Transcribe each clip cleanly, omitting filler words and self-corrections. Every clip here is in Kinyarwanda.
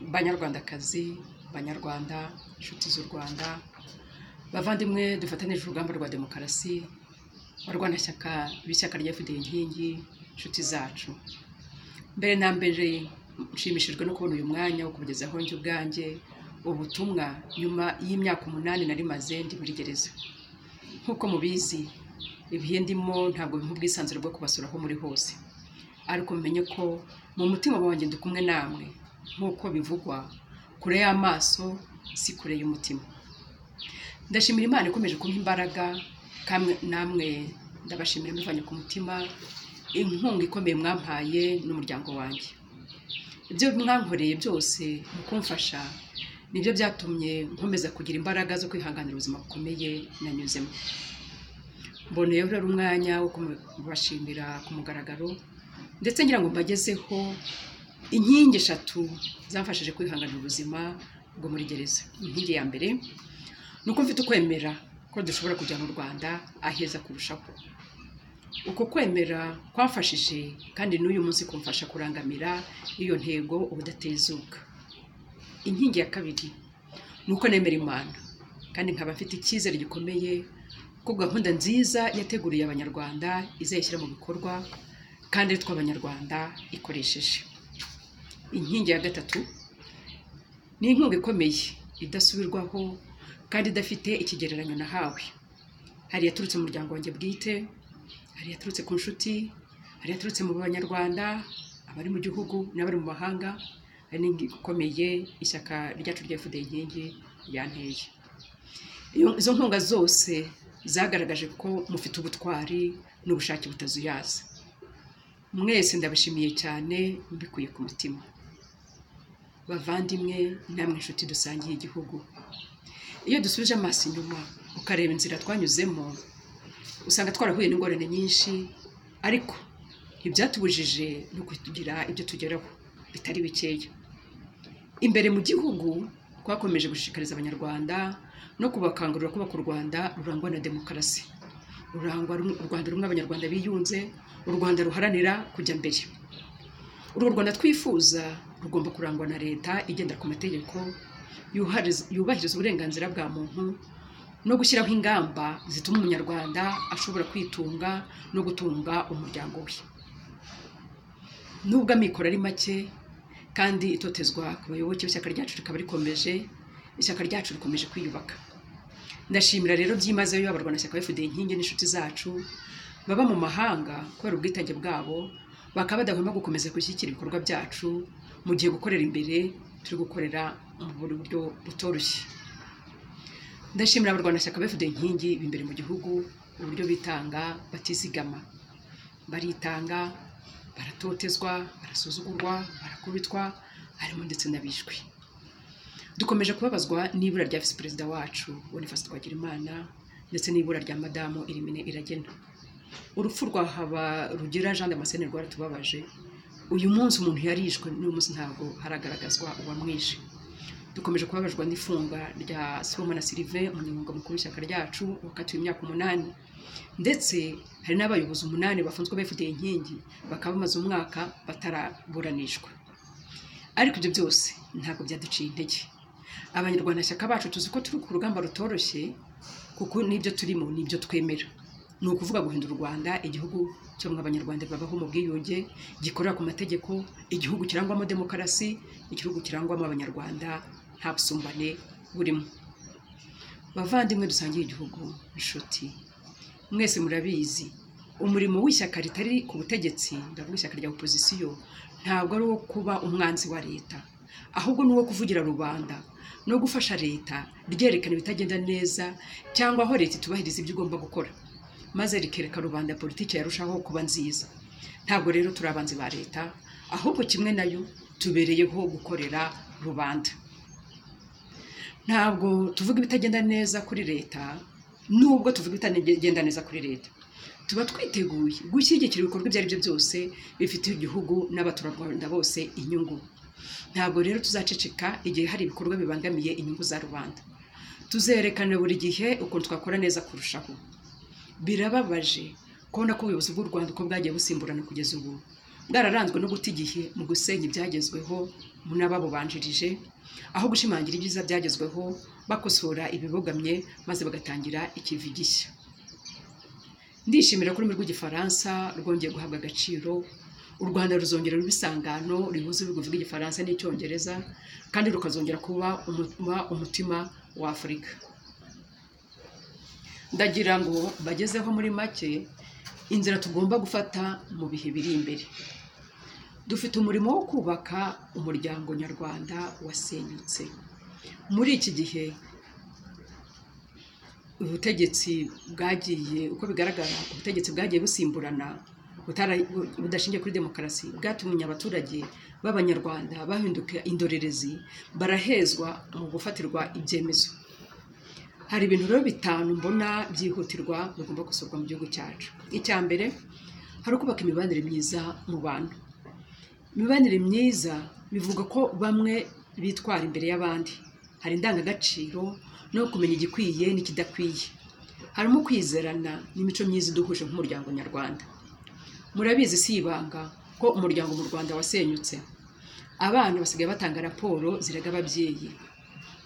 Banyarwandakazi, Banyarwanda, inshuti z'u Rwanda, bavandimwe dufatanije urugamba rwa demokarasi, barwanashyaka b'ishyaka rya FDL inkingi, inshuti zacu. Mbere na mbere nshimishijwe no kubona uyu mwanya wo kubagezaho njye ubwanjye ubutumwa nyuma y'imyaka 8 nari maze ndi muri gereza. Nk'uko mubizi, ibihe ndimo ntabwo bimpa ubwisanzure bwo kubasura aho muri hose, ariko mumenye ko mu mutima wanjye ndi kumwe namwe, nk'uko bivugwa, kure y'amaso si kure y'umutima. Ndashimira Imana ikomeje kumpa imbaraga, namwe ndabashimira mbivanye ku mutima inkunga ikomeye mwampaye n'umuryango wanjye. Ibyo mwankoreye byose mu kumfasha nibyo byatumye nkomeza kugira imbaraga zo kwihanganira ubuzima bukomeye nanyuzemo. Mboneyeho rero umwanya wo kubashimira ku mugaragaro, ndetse ngira ngo mbagezeho inkingi 3 zamfashije kwihanganira ubuzima bwo muri gereza. Inkingi ya mbere nuko mfite ukwemera ko dushobora kujya mu Rwanda aheza kurushaho. Uko kwemera kwafashije kandi n'uyu munsi kumfasha kurangamira iyo ntego ubudatezuka. Inkingi ya kabiri nuko nemera Imana, kandi nkaba mfite icyizere gikomeye ko gahunda nziza yateguriye Abanyarwanda izayishyira mu bikorwa, kandi tw'Abanyarwanda ikoresheje. Inkingi ya gatatu ni inkunga ikomeye idasubirwaho kandi idafite ikigereranyo nahawe. Hari yaturutse mu muryango wanjye bwite, hari yaturutse ku nshuti, hari yaturutse mu Banyarwanda, abari mu gihugu n'abari mu mahanga, hari n'ikomeye ishyaka ryacu rya FDL inkingi yanteye. Izo nkunga zose zagaragaje ko mufite ubutwari n'ubushake butazuyaza. Mwese ndabashimiye cyane mbikuye ku mutima. Bavandimwe namwe inshuti dusangiye igihugu, iyo dusubije amaso inyuma ukareba inzira twanyuzemo, usanga twarahuye n'ingorane nyinshi, ariko ntibyatubujije no kugira ibyo tugeraho bitari bikeya. Imbere mu gihugu twakomeje gushishikariza Abanyarwanda no kubakangurira kubaka u Rwanda rurangwa na demokarasi, u Rwanda rumwe Abanyarwanda biyunze, u Rwanda ruharanira kujya mbere. Urwo Rwanda twifuza rugomba kurangwa na leta igendera ku mategeko, yubahiriza uburenganzira bwa muntu, no gushyiraho ingamba zituma Umunyarwanda ashobora kwitunga no gutunga umuryango we. Nubwo amikoro ari make kandi itotezwa ku bayoboke b'ishyaka ryacu rikaba rikomeje, ishyaka ryacu rikomeje kwiyubaka. Ndashimira rero byimazeyo abarwanashyaka ba FDL inkingi n'inshuti zacu baba mu mahanga kubera ubwitange bwabo, bakaba badahwema gukomeza gushyigikira ibikorwa byacu mu gihe gukorera imbere turi gukorera mu buryo butoroshye. Ndashimira abarwanashyaka ba FDL inkingi b'imbere mu gihugu uburyo bitanga batizigama, baritanga, baratotezwa, barasuzugurwa, barakubitwa, harimo ndetse n'abishwe. Dukomeje kubabazwa n'ibura rya Visi Perezida wacu Boniface Twagirimana, ndetse n'ibura rya Madamu Irimine Iragena. Urupfu rwa Habarugira Jean Damascene rwaratubabaje. Uyu munsi umuntu yarishwe, n'uyu munsi ntabwo haragaragazwa uwamwishe. Dukomeje kubabajwa n'ifunga rya Sibomana Sylvain, umunyamabanga mukuru w'ishyaka ryacu wakatiwe imyaka 8, ndetse hari n'abayobozi 8 bafunzwe ba FDL inkingi bakaba bamaze umwaka bataraburanishwa. Ariko ibyo byose ntabwo byaduciye intege. Abanyarwanashyaka bacu tuzi ko turi ku rugamba rutoroshye, kuko n'ibyo turimo n'ibyo twemera. Ni ukuvuga guhindura u Rwanda igihugu cyo mu Abanyarwanda babaho mu bwiyunge, gikorera ku mategeko, igihugu kirangwamo demokarasi, igihugu kirangwamo Abanyarwanda nta busumbane burimo. Bavandimwe dusangiye igihugu, inshuti, mwese murabizi umurimo w'ishyaka ritari ku butegetsi, ndavuga ishyaka rya opozisiyo, ntabwo ari uwo kuba umwanzi wa leta, ahubwo ni uwo kuvugira rubanda no gufasha leta ryerekana ibitagenda neza, cyangwa aho leta itubahiriza ibyo igomba gukora, maze rikereka rubanda politiki yarushaho kuba nziza. Ntabwo rero turi abanzi ba leta, ahubwo kimwe nayo tubereyeho gukorera rubanda. Ntabwo tuvuga ibitagenda neza kuri leta, nubwo tuvuga ibitagenda neza kuri leta, tuba twiteguye gushyigikira ibikorwa ibyo ari byo byose bifitiye igihugu n'abaturarwanda bose inyungu. Ntabwo rero tuzaceceka igihe hari ibikorwa bibangamiye inyungu za rubanda. Tuzerekana buri gihe ukuntu twakora neza kurushaho. Birababaje kubona ko ubuyobozi bw'u Rwanda uko bwagiye busimburana kugeza ubu bwararanzwe no guta igihe mu gusenya ibyagezweho n'ababubanjirije, aho gushimangira ibyiza byagezweho bakosora ibibogamye maze bagatangira ikivi gishya. Ndishimira ko ururimi rw'igifaransa rwongeye guhabwa agaciro. U Rwanda ruzongera ruba isangano rihuza ibihugu bivuga igifaransa n'icyongereza, kandi rukazongera kuba umutima wa Afurika. Ndagira ngo bagezeho muri make inzira tugomba gufata mu bihe biri imbere. Dufite umurimo wo kubaka umuryango nyarwanda wasenyutse. Muri iki gihe ubutegetsi bwagiye, uko bigaragara, ubutegetsi bwagiye busimburana budashingiye kuri demokarasi, bwatumye abaturage b'abanyarwanda bahinduka indorerezi, barahezwa mu gufatirwa ibyemezo. Hari ibintu rero bitanu mbona byihutirwa bigomba gusurwa mu gihugu cyacu. Icya mbere, hari ukubaka imibanire myiza mu bantu. Imibanire myiza bivuga ko bamwe bitwara imbere y'abandi. Hari indangagaciro no kumenya igikwiye n'ikidakwiye. Harimo kwizerana n'imico myiza iduhuje nk'umuryango nyarwanda. Murabizi si ibanga ko umuryango mu Rwanda wasenyutse. Abana basigaye batanga raporo zirega ababyeyi.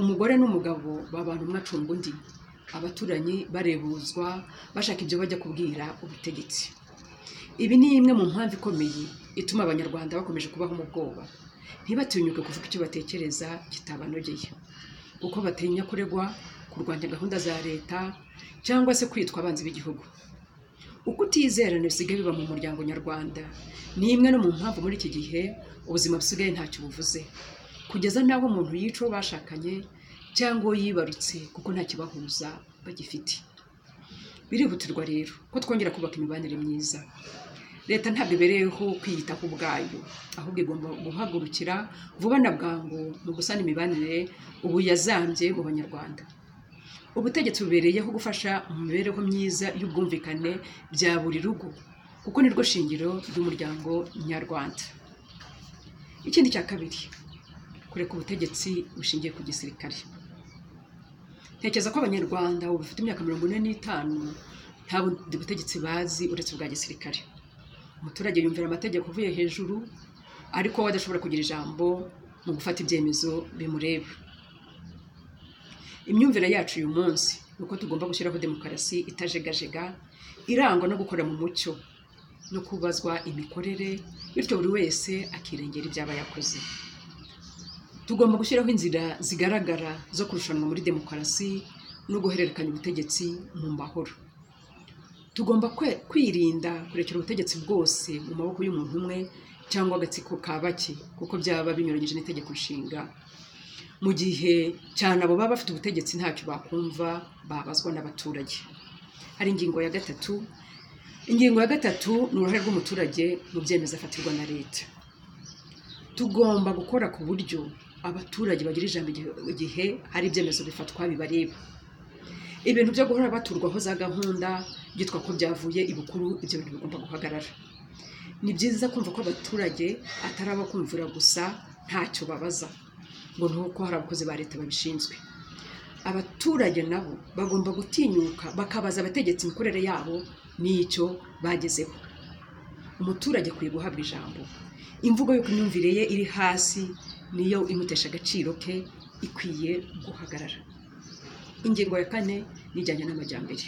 Umugore n'umugabo babana umwe acunga undi. Abaturanyi barebuzwa bashaka ibyo bajya kubwira ubutegetsi. Ibi ni imwe mu mpamvu ikomeye ituma abanyarwanda bakomeje kubaho mu bwoba. Ntibatinyuke kuvuga icyo batekereza kitabanogeye, kuko batinya kuregwa, kurwanya gahunda za leta, cyangwa se kwitwa abanzi b'igihugu. Uko utizerana bisigaye biba mu muryango nyarwanda ni imwe no mu mpamvu muri iki gihe ubuzima busigaye ntacyo buvuze, kugeza n'aho umuntu yica uwo bashakanye cyangwa uwo yibarutse kuko nta kibahuza bagifite. Birihutirwa rero ko twongera kubaka imibanire myiza. Leta ntabwo ibereyeho kwiyitaho ubwayo, ahubwo igomba guhagurukira vuba na bwangu mu gusana imibanire ubu yazambye mu banyarwanda. Ubutegetsi bubereyeho gufasha mu mibereho myiza y'ubwumvikane bya buri rugo, kuko nirwo shingiro ry'umuryango nyarwanda. Ikindi cya kabiri, kureka ubutegetsi bushingiye ku gisirikare. Ntekereza ko abanyarwanda ubu bafite imyaka 45 nta bundi butegetsi bazi uretse ubwa gisirikare. Umuturage yumvira amategeko uvuye hejuru, ariko we adashobora kugira ijambo mu gufata ibyemezo bimureba. Imyumvire yacu uyu munsi nuko tugomba gushyiraho demokarasi itajegajega, irangwa no gukora mu mucyo no kubazwa imikorere, bityo buri wese akirengera ibyaba yakoze. Tugomba gushyiraho inzira zigaragara zo kurushanwa muri demokarasi no guhererekanya ubutegetsi mu mahoro. Tugomba kwirinda kurekera ubutegetsi bwose mu maboko y'umuntu umwe cyangwa agatsiko ka bake, kuko byaba binyuranyije n'itegeko nshinga. Mu gihe cyane abo baba bafite ubutegetsi ntacyo bakumva babazwa n'abaturage. Hari ingingo ya gatatu. Ingingo ya gatatu ni uruhare rw'umuturage mu byemezo afatirwa na leta. Tugomba gukora ku buryo abaturage bagira ijambo igihe hari ibyemezo bifatwa bibareba. Ibintu byo guhora baturwaho za gahunda byitwa ko byavuye ibukuru, ibyo bintu bigomba guhagarara. Ni byiza kumva ko abaturage atari abo kumvira gusa ntacyo babaza, ngo nuko hari abakozi ba leta babishinzwe. Abaturage nabo bagomba gutinyuka bakabaza abategetsi imikorere yabo n'icyo bagezeho. Umuturage akwiye guhabwa ijambo. Imvugo y'uko imyumvire ye iri hasi niyo imutesha agaciro ke ikwiye guhagarara. Ingingo ya kane nijyanye n'amajyambere.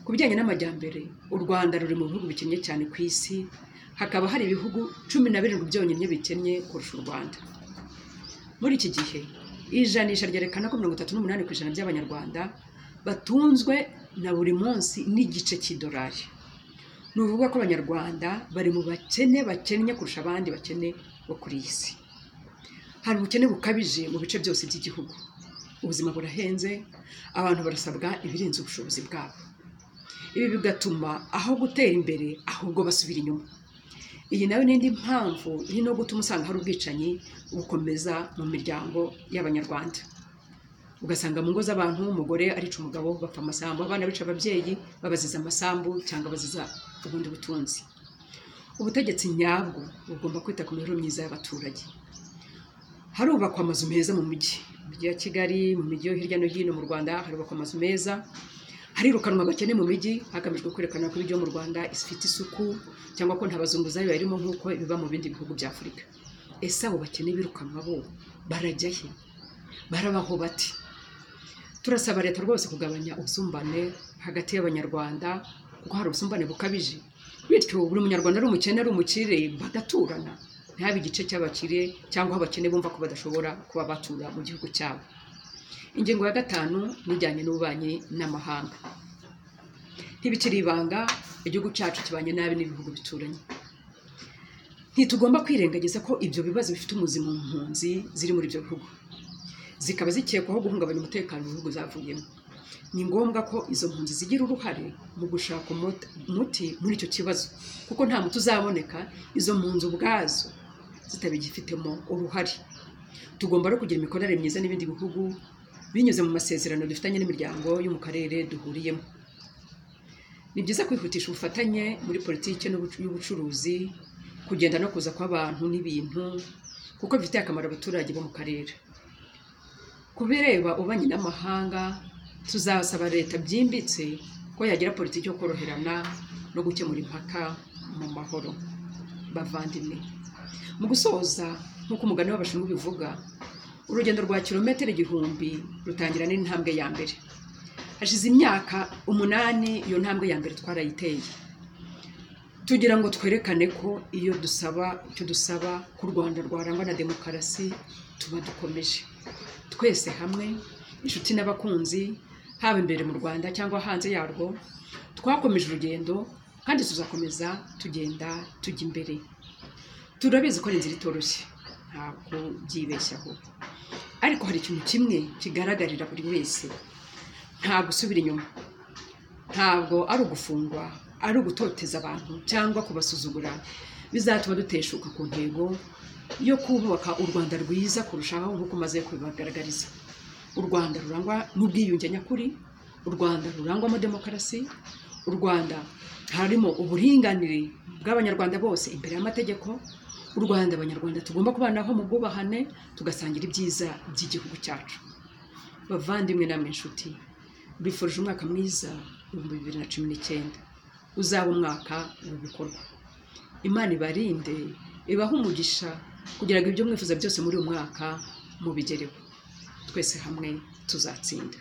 Ku bijyanye n'amajyambere, u Rwanda ruri mu bihugu bikennye cyane ku isi. Hakaba hari ibihugu 17 byonyine bikennye kurusha u Rwanda. Muri iki gihe ijanisha ryerekana ko 38% by'abanyarwanda batunzwe na buri munsi n'igice cy'idolari. Ni ukuvuga ko abanyarwanda bari mu bakennye kurusha abandi bakene bo kuri iyi si. Hari ubukene bukabije mu bice byose by'igihugu. Ubuzima burahenze, abantu barasabwa ibirenze ubushobozi bwabo. Ibi bigatuma aho gutera imbere ahubwo basubira inyuma. Iyi nayo n'indi mpamvu iri no gutuma usanga hari ubwicanyi bukomeza mu miryango y'abanyarwanda. Ugasanga mu ngo z'abantu umugore arica umugabo, bapfa amasambu, abana bica ababyeyi babaziza amasambu cyangwa baziza ubundi butunzi. Ubutegetsi nyabwo bugomba kwita ku mibereho myiza y'abaturage. Harubakwa amazu meza mu mujyi ya Kigali, mu mijyi yo hirya no hino mu Rwanda harubakwa amazu meza. harirukanwa abakene mu mijyi hagamijwe kwerekana ko ibyo mu Rwanda ifite isuku cyangwa ko nta bazunguzayi barimo nk'uko biba mu bindi bihugu bya Afurika. Ese abo bakene birukanwa bo barajya he? Barabaho bati? Turasaba leta rwose kugabanya ubusumbane hagati y'abanyarwanda kuko hari ubusumbane bukabije, bityo buri munyarwanda ari umukene ari umukire bagaturana, ntihabe igice cy'abakire cyangwa abakene bumva ko badashobora kuba batura mu gihugu cyabo. Ingingo ya 5 nijyanye n'ububanyi n'amahanga. Ntibikiri ibanga igihugu cyacu kibanye nabi n'ibihugu bituranye. Ntitugomba kwirengagiza ko ibyo bibazo bifite umuzi mu mpunzi ziri muri ibyo bihugu, zikaba zikekwaho guhungabanya umutekano mu bihugu zavuyemo. Ni ngombwa ko izo mpunzi zigira uruhare mu gushaka umuti muri icyo kibazo, kuko nta muti uzaboneka izo mpunzi ubwazo zitabigifitemo uruhare. Tugomba no kugira imikoranire myiza n'ibindi bihugu binyuze mu masezerano dufitanye n'imiryango yo mu karere duhuriyemo. Ni byiza kwihutisha ubufatanye muri politiki y'ubucuruzi, kugenda no kuza kw'abantu n'ibintu, kuko bifitiye akamaro abaturage bo mu karere. Kubireba ububanyi n'amahanga, tuzasaba leta byimbitse ko yagira politiki yo koroherana no gukemura impaka mu mahoro. Bavandimwe, mu gusoza nk'uko umugani w'Abashinwa ubivuga, urugendo rwa kilometero 1000 rutangira n'intambwe ya mbere. Hashize imyaka 8 iyo ntambwe ya mbere twarayiteye, tugira ngo twerekane ko icyo dusaba ku Rwanda rwarangwa na demokarasi tuba dukomeje twese hamwe, inshuti n'abakunzi, haba imbere mu Rwanda cyangwa hanze yarwo. Twakomeje urugendo kandi tuzakomeza tugenda tujya imbere. Turabizi ko ari inzira itoroshye, ntabwo byibeshyaho, ariko hari ikintu kimwe kigaragarira buri wese: nta gusubira inyuma. Ntabwo ari ugufungwa, ari ugutoteza abantu cyangwa kubasuzugura bizatuma duteshuka ku ntego yo kubaka u Rwanda rwiza kurushaho nk'uko maze kubibagaragariza. U Rwanda rurangwa n'ubwiyunge nyakuri, u Rwanda rurangwamo demokarasi, u Rwanda harimo uburinganire bw'abanyarwanda bose imbere y'amategeko, u Rwanda abanyarwanda tugomba kubanaho mu bwubahane, tugasangira ibyiza by'igihugu cyacu. Bavandimwe namwe inshuti, bifurije umwaka mwiza 2019, uzaba umwaka w'ibikorwa. Imana ibarinde, ibahe umugisha kugira ngo ibyo mwifuza byose muri uyu mwaka mubigereho. Twese hamwe tuzatsinda.